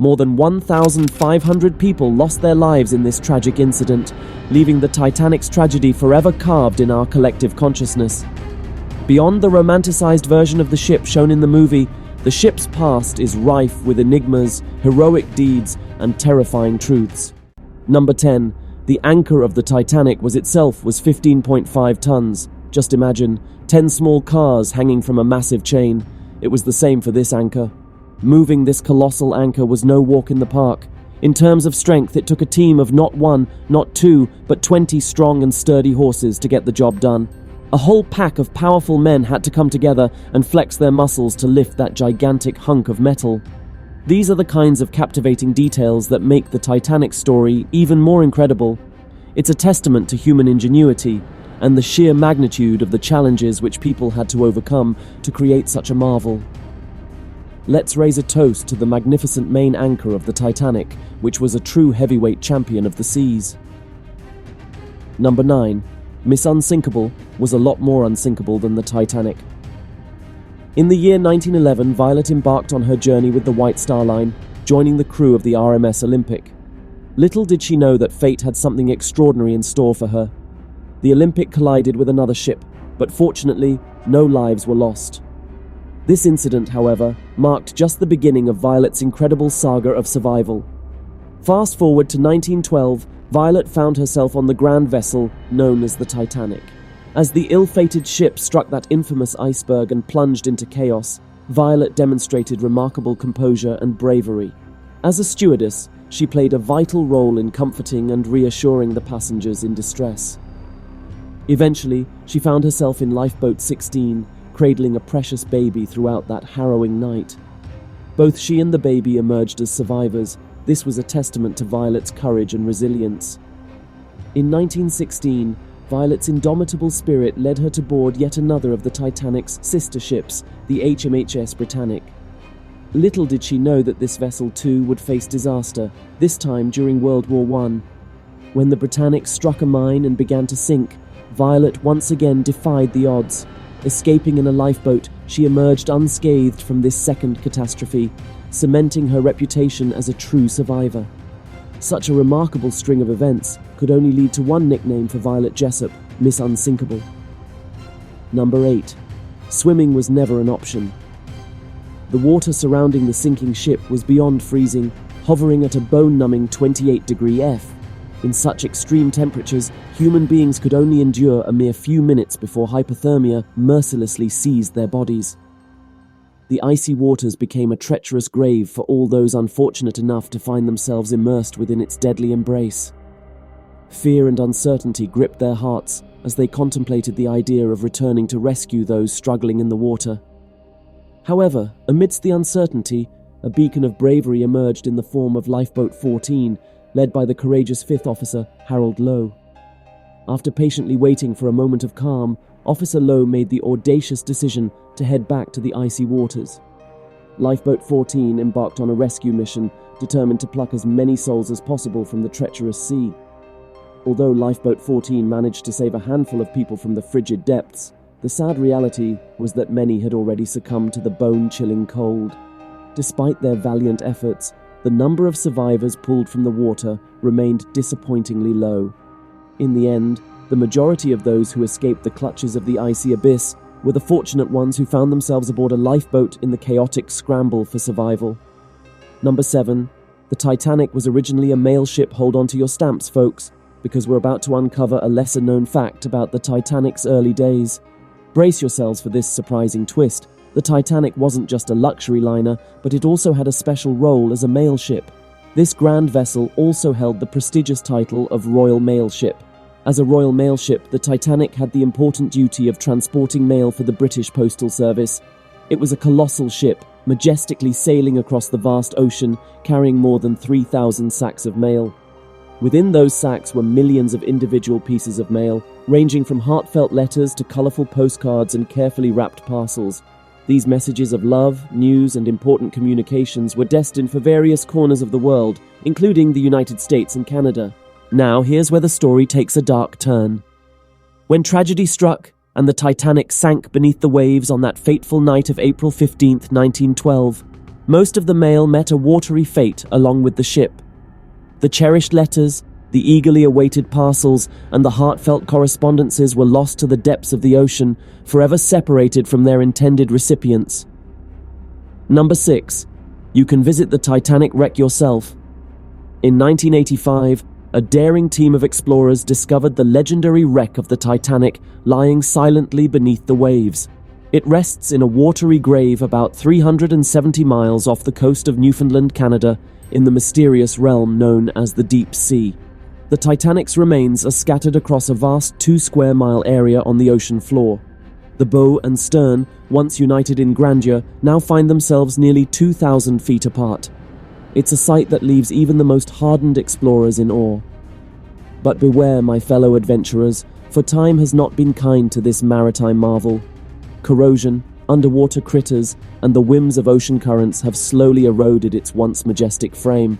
More than 1,500 people lost their lives in this tragic incident, leaving the Titanic's tragedy forever carved in our collective consciousness. Beyond the romanticized version of the ship shown in the movie, the ship's past is rife with enigmas, heroic deeds, and terrifying truths. Number 10. The anchor of the Titanic was 15.5 tons. Just imagine, 10 small cars hanging from a massive chain. It was the same for this anchor. Moving this colossal anchor was no walk in the park. In terms of strength, it took a team of not one, not two, but 20 strong and sturdy horses to get the job done. A whole pack of powerful men had to come together and flex their muscles to lift that gigantic hunk of metal. These are the kinds of captivating details that make the Titanic story even more incredible. It's a testament to human ingenuity and the sheer magnitude of the challenges which people had to overcome to create such a marvel. Let's raise a toast to the magnificent main anchor of the Titanic, which was a true heavyweight champion of the seas. Number 9. Miss Unsinkable was a lot more unsinkable than the Titanic. In the year 1911, Violet embarked on her journey with the White Star Line, joining the crew of the RMS Olympic. Little did she know that fate had something extraordinary in store for her. The Olympic collided with another ship, but fortunately, no lives were lost. This incident, however, marked just the beginning of Violet's incredible saga of survival. Fast forward to 1912, Violet found herself on the grand vessel known as the Titanic. As the ill-fated ship struck that infamous iceberg and plunged into chaos, Violet demonstrated remarkable composure and bravery. As a stewardess, she played a vital role in comforting and reassuring the passengers in distress. Eventually, she found herself in Lifeboat 16, cradling a precious baby throughout that harrowing night. Both she and the baby emerged as survivors. This was a testament to Violet's courage and resilience. In 1916, Violet's indomitable spirit led her to board yet another of the Titanic's sister ships, the HMHS Britannic. Little did she know that this vessel too would face disaster, this time during World War I. When the Britannic struck a mine and began to sink, Violet once again defied the odds. Escaping in a lifeboat, she emerged unscathed from this second catastrophe, cementing her reputation as a true survivor. Such a remarkable string of events could only lead to one nickname for Violet Jessop, Miss Unsinkable. Number 8. Swimming was never an option. The water surrounding the sinking ship was beyond freezing, hovering at a bone-numbing 28° F. In such extreme temperatures, human beings could only endure a mere few minutes before hypothermia mercilessly seized their bodies. The icy waters became a treacherous grave for all those unfortunate enough to find themselves immersed within its deadly embrace. Fear and uncertainty gripped their hearts as they contemplated the idea of returning to rescue those struggling in the water. However, amidst the uncertainty, a beacon of bravery emerged in the form of Lifeboat 14, led by the courageous fifth officer, Harold Lowe. After patiently waiting for a moment of calm, Officer Lowe made the audacious decision to head back to the icy waters. Lifeboat 14 embarked on a rescue mission, determined to pluck as many souls as possible from the treacherous sea. Although Lifeboat 14 managed to save a handful of people from the frigid depths, the sad reality was that many had already succumbed to the bone-chilling cold. Despite their valiant efforts, the number of survivors pulled from the water remained disappointingly low. In the end, the majority of those who escaped the clutches of the icy abyss were the fortunate ones who found themselves aboard a lifeboat in the chaotic scramble for survival. Number 7. The Titanic was originally a mail ship. Hold on to your stamps, folks, because we're about to uncover a lesser-known fact about the Titanic's early days. Brace yourselves for this surprising twist. The Titanic wasn't just a luxury liner, but it also had a special role as a mail ship. This grand vessel also held the prestigious title of Royal Mail Ship. As a Royal Mail Ship, the Titanic had the important duty of transporting mail for the British Postal Service. It was a colossal ship, majestically sailing across the vast ocean, carrying more than 3,000 sacks of mail. Within those sacks were millions of individual pieces of mail, ranging from heartfelt letters to colorful postcards and carefully wrapped parcels. These messages of love, news, and important communications were destined for various corners of the world, including the United States and Canada. Now, here's where the story takes a dark turn. When tragedy struck, and the Titanic sank beneath the waves on that fateful night of April 15, 1912, Most of the mail met a watery fate along with the ship. The cherished letters, the eagerly awaited parcels, and the heartfelt correspondences were lost to the depths of the ocean, forever separated from their intended recipients. Number 6. You can visit the Titanic wreck yourself. In 1985, a daring team of explorers discovered the legendary wreck of the Titanic lying silently beneath the waves. It rests in a watery grave about 370 miles off the coast of Newfoundland, Canada, in the mysterious realm known as the Deep Sea. The Titanic's remains are scattered across a vast 2-square-mile area on the ocean floor. The bow and stern, once united in grandeur, now find themselves nearly 2,000 feet apart. It's a sight that leaves even the most hardened explorers in awe. But beware, my fellow adventurers, for time has not been kind to this maritime marvel. Corrosion, underwater critters, and the whims of ocean currents have slowly eroded its once majestic frame.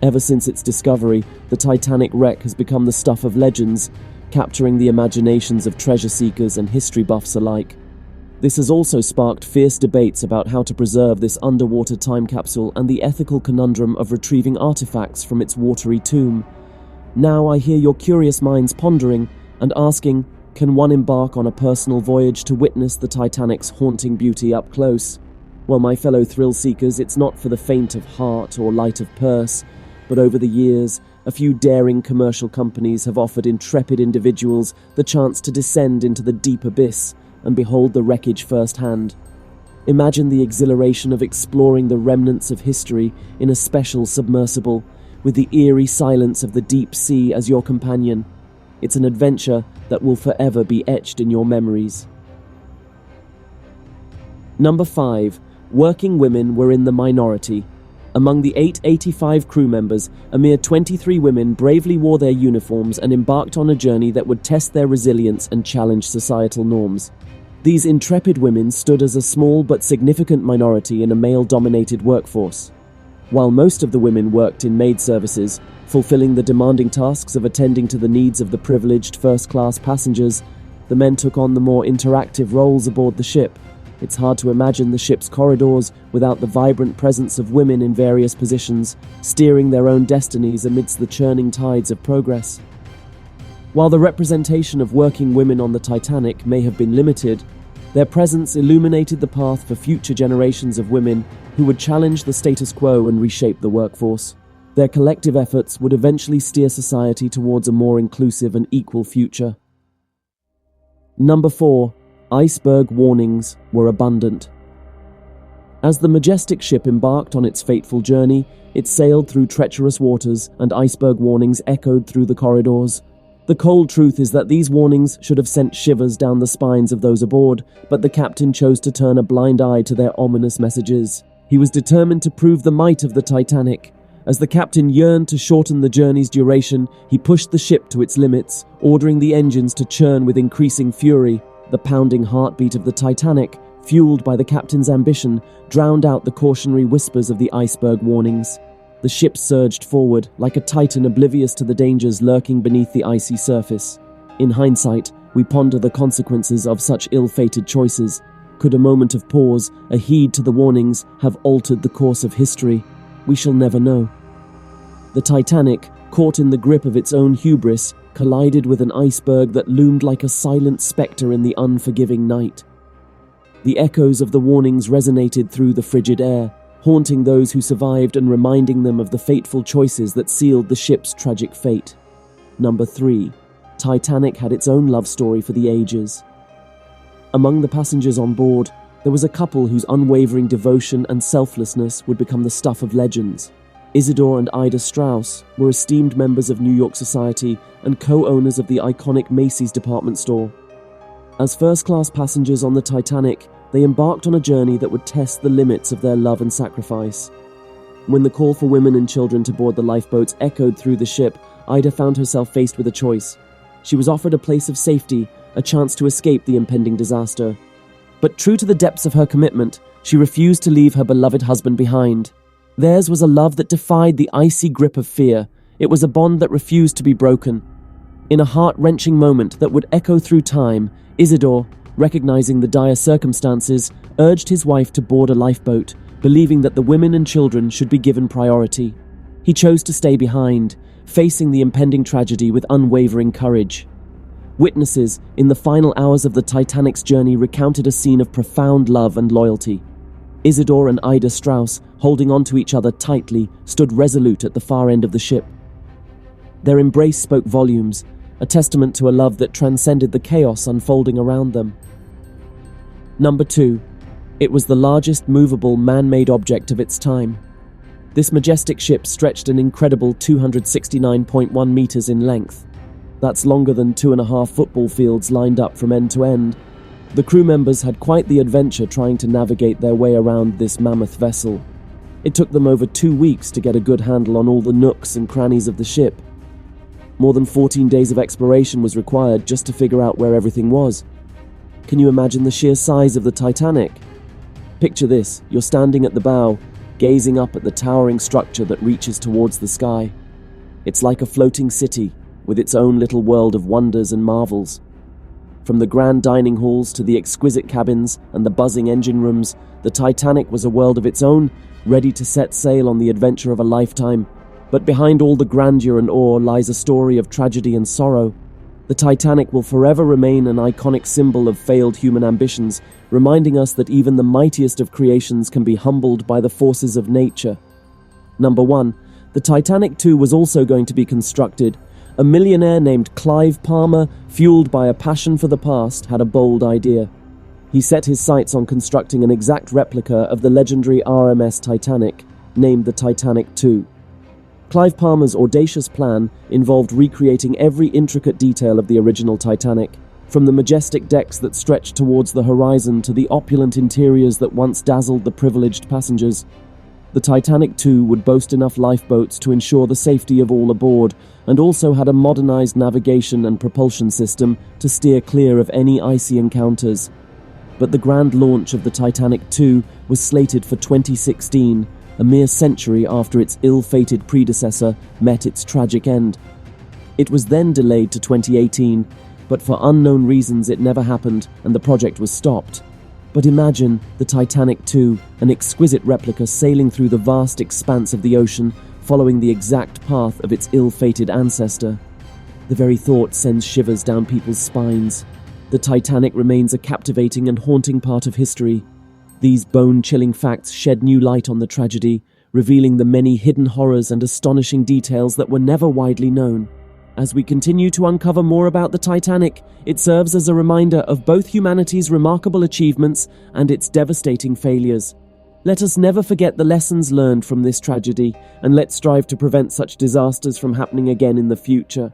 Ever since its discovery, the Titanic wreck has become the stuff of legends, capturing the imaginations of treasure seekers and history buffs alike. This has also sparked fierce debates about how to preserve this underwater time capsule and the ethical conundrum of retrieving artifacts from its watery tomb. Now I hear your curious minds pondering and asking, can one embark on a personal voyage to witness the Titanic's haunting beauty up close? Well, my fellow thrill seekers, it's not for the faint of heart or light of purse, but over the years, a few daring commercial companies have offered intrepid individuals the chance to descend into the deep abyss and behold the wreckage firsthand. Imagine the exhilaration of exploring the remnants of history in a special submersible, with the eerie silence of the deep sea as your companion. It's an adventure that will forever be etched in your memories. Number 5. Working women were in the minority. Among the 885 crew members, a mere 23 women bravely wore their uniforms and embarked on a journey that would test their resilience and challenge societal norms. These intrepid women stood as a small but significant minority in a male-dominated workforce. While most of the women worked in maid services, fulfilling the demanding tasks of attending to the needs of the privileged first-class passengers, the men took on the more interactive roles aboard the ship. It's hard to imagine the ship's corridors without the vibrant presence of women in various positions, steering their own destinies amidst the churning tides of progress. While the representation of working women on the Titanic may have been limited, their presence illuminated the path for future generations of women who would challenge the status quo and reshape the workforce. Their collective efforts would eventually steer society towards a more inclusive and equal future. Number 4. Iceberg warnings were abundant. As the majestic ship embarked on its fateful journey, it sailed through treacherous waters and iceberg warnings echoed through the corridors. The cold truth is that these warnings should have sent shivers down the spines of those aboard, but the captain chose to turn a blind eye to their ominous messages. He was determined to prove the might of the Titanic. As the captain yearned to shorten the journey's duration, he pushed the ship to its limits, ordering the engines to churn with increasing fury. The pounding heartbeat of the Titanic, fueled by the captain's ambition, drowned out the cautionary whispers of the iceberg warnings. The ship surged forward, like a titan oblivious to the dangers lurking beneath the icy surface. In hindsight, we ponder the consequences of such ill-fated choices. Could a moment of pause, a heed to the warnings, have altered the course of history? We shall never know. The Titanic, caught in the grip of its own hubris, collided with an iceberg that loomed like a silent spectre in the unforgiving night. The echoes of the warnings resonated through the frigid air, haunting those who survived and reminding them of the fateful choices that sealed the ship's tragic fate. Number 3. Titanic had its own love story for the ages. Among the passengers on board, there was a couple whose unwavering devotion and selflessness would become the stuff of legends. Isidore and Ida Strauss were esteemed members of New York society and co-owners of the iconic Macy's department store. As first-class passengers on the Titanic, they embarked on a journey that would test the limits of their love and sacrifice. When the call for women and children to board the lifeboats echoed through the ship, Ida found herself faced with a choice. She was offered a place of safety, a chance to escape the impending disaster. But true to the depths of her commitment, she refused to leave her beloved husband behind. Theirs was a love that defied the icy grip of fear. It was a bond that refused to be broken. In a heart-wrenching moment that would echo through time, Isidore, recognizing the dire circumstances, urged his wife to board a lifeboat, believing that the women and children should be given priority. He chose to stay behind, facing the impending tragedy with unwavering courage. Witnesses, in the final hours of the Titanic's journey, recounted a scene of profound love and loyalty. Isidore and Ida Strauss, holding onto each other tightly, stood resolute at the far end of the ship. Their embrace spoke volumes, a testament to a love that transcended the chaos unfolding around them. Number 2. It was the largest movable man-made object of its time. This majestic ship stretched an incredible 269.1 meters in length. That's longer than 2.5 football fields lined up from end to end. The crew members had quite the adventure trying to navigate their way around this mammoth vessel. It took them over 2 weeks to get a good handle on all the nooks and crannies of the ship. More than 14 days of exploration was required just to figure out where everything was. Can you imagine the sheer size of the Titanic? Picture this: you're standing at the bow, gazing up at the towering structure that reaches towards the sky. It's like a floating city, with its own little world of wonders and marvels. From the grand dining halls to the exquisite cabins and the buzzing engine rooms, the Titanic was a world of its own, ready to set sail on the adventure of a lifetime. But behind all the grandeur and awe lies a story of tragedy and sorrow. The Titanic will forever remain an iconic symbol of failed human ambitions, reminding us that even the mightiest of creations can be humbled by the forces of nature. Number 1. The Titanic 2 was also going to be constructed. A millionaire named Clive Palmer, fueled by a passion for the past, had a bold idea. He set his sights on constructing an exact replica of the legendary RMS Titanic, named the Titanic II. Clive Palmer's audacious plan involved recreating every intricate detail of the original Titanic, from the majestic decks that stretched towards the horizon to the opulent interiors that once dazzled the privileged passengers. The Titanic II would boast enough lifeboats to ensure the safety of all aboard, and also had a modernized navigation and propulsion system to steer clear of any icy encounters. But the grand launch of the Titanic II was slated for 2016, a mere century after its ill-fated predecessor met its tragic end. It was then delayed to 2018, but for unknown reasons it never happened and the project was stopped. But imagine the Titanic II, an exquisite replica sailing through the vast expanse of the ocean, following the exact path of its ill-fated ancestor. The very thought sends shivers down people's spines. The Titanic remains a captivating and haunting part of history. These bone-chilling facts shed new light on the tragedy, revealing the many hidden horrors and astonishing details that were never widely known. As we continue to uncover more about the Titanic, it serves as a reminder of both humanity's remarkable achievements and its devastating failures. Let us never forget the lessons learned from this tragedy, and let's strive to prevent such disasters from happening again in the future.